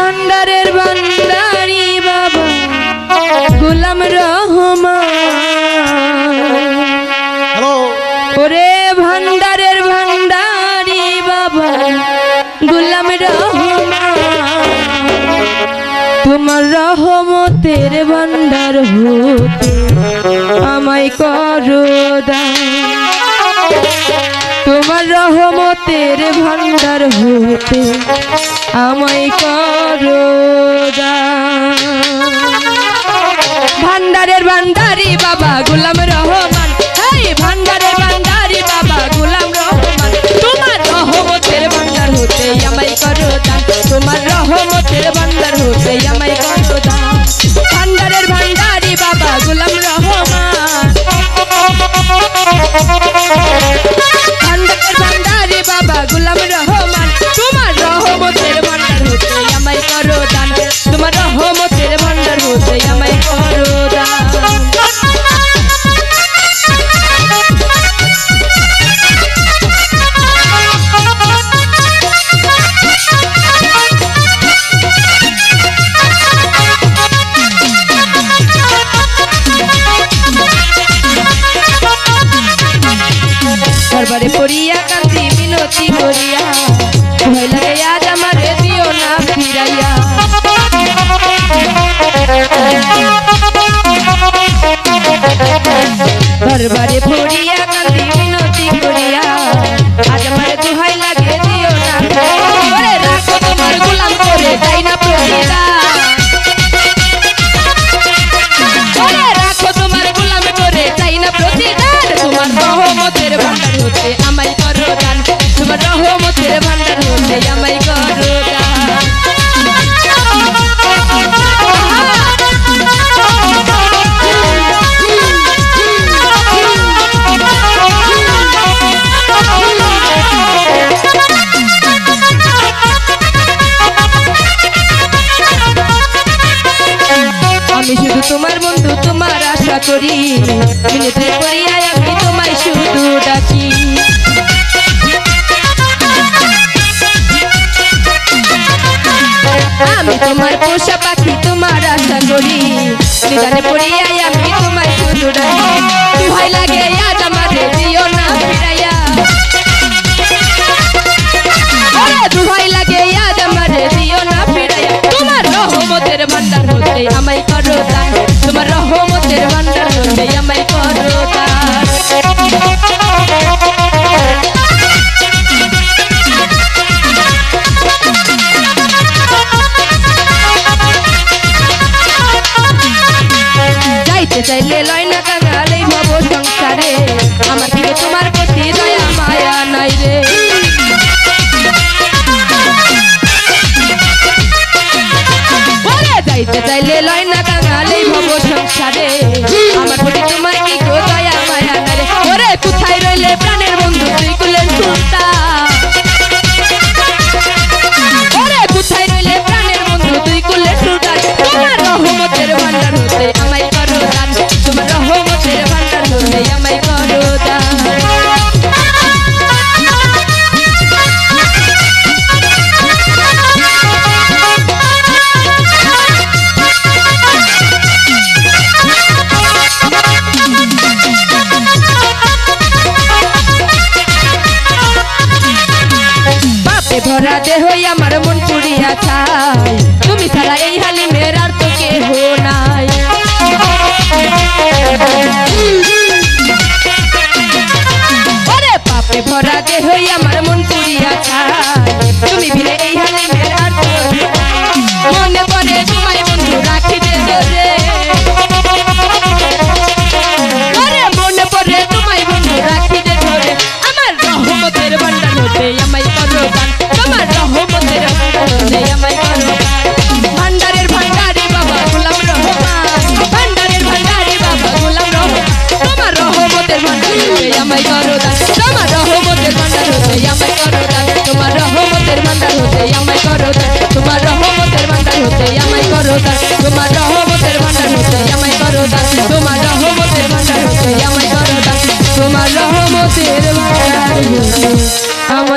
ভান্ডারের ভান্ডারি বাবা গোলাম রহমান। ওরে ভান্ডারের ভান্ডারি বাবা গোলাম রহমান, তোমার রহমতের ভান্ডার হতে আমায় করো দান। তোমার রহমতের ভান্ডার হতে আমায় করো দান। ভান্ডারের ভান্ডারি বাবা গোলাম রহমান, এই ভান্ডারের ভান্ডারি বাবা গোলাম রহমান, তোমার রহমতের ভান্ডার হতে আমায় করো দান। তোমার রহমতের ভান্ডার হতে আমায় করো দান। ভান্ডারের ভান্ডারি বাবা গোলাম রহমান, ভান্ডারের ভান্ডারি বাবা গোলাম রহমান, তোমার রহমতের ভান্ডার হতে আমায় করো দান। তোমার রহমতের ভান্ডার হতে আমায় করো দান। দরবারে পড়িয়া কান্দি মিনতি করিয়া, ভয় লাগে আজ আমারে দিও না ফিরাইয়া। দরবারে পড়িয়া কান্দি মিনতি করিয়া, আজ আমারে দুহাই লাগে দিও না ফিরাইয়া। রাখো তোমার গোলাম করে যাই না প্রতিদান, রাখো তোমার গোলাম করে যাই না প্রতিদান। তোমার রহমতের ভান্ডার হতে আমায় করো দান। তোমার রহমতের ভান্ডার হতে আমায় করো দান। আমি শুধু তোমার বন্ধু, তোমার আশা করি, মিনতি করিয়া আমি তোমায় শুধু ডাকি। আমি তোমার পোষা পাখি, তোমার আশা করি, নিদানে পড়িয়া আমি তোমায় শুধু ডাকি। ভয় লাগে আজ আমারে দিও না ফিরাইয়া, ভয় লাগে আজ আমারে দিও না ফিরাইয়া। তোমার রহমতের ভান্ডার হতে আমায় করো দান। তোমার রহমতের ভান্ডার হতে আমায় করো দান। যাইতে চাইলে লয় না কাঙাল এই ভব সংসারে, আমার থেকে তোমার প্রতি দয়া মায়া নাই রে। যাইতে চাইলে লয় না কাঙাল এই ভব সংসারে, আমার প্রতি তোমার কি গো দয়া মায়া নাই রে। ওরে কোথায় রইলে প্রাণের বন্ধু তুই কুলের সুলতান, ওরে কোথায় রইলে প্রাণের বন্ধু তুই কুলের সুলতান। তোমার রহমতের ভান্ডার হতে আমায় করো দান। তোমার রহমতের ভান্ডার হতে আমায় করো দান। ভরা দেহ আমার মন পুড়িয়া ছাই, তুমি ছাড়া এই হালিমের আর তো কেহ নাই। ওরে পাপে ভরা দেহ আমার মন পুড়িয়া ছাই, তুমি বিলে এই হালিমের আর তো মনে পড়ে তোমায় বন্ধু রাখি দে ধরে। ওরে মনে পড়ে তোমায় বন্ধু রাখি দে ধরে। আমার রহমতের ভান্ডার হতে আমায় করো দান। তোমার রহমতের ভান্ডার হতে আমায় করো দান। ভান্ডারের ভান্ডারি বাবা গোলাম রহমান, ভান্ডারের ভান্ডারি বাবা গোলাম রহমান, তোমার রহমতের ভান্ডার হতে আমায় করো দান। তোমার রহমতের ভান্ডার হতে আমায় করো দান। তোমার রহমতের ভান্ডার হতে আমায় করো দান। তোমার রহমতের ভান্ডার হতে আমায় করো দান। তোমার রহমতের ভান্ডার হতে আমায় করো দান। তোমার রহমতের ভান্ডার হতে আমায় করো দান। তোমার রহমতের ভান্ডার হতে আমায়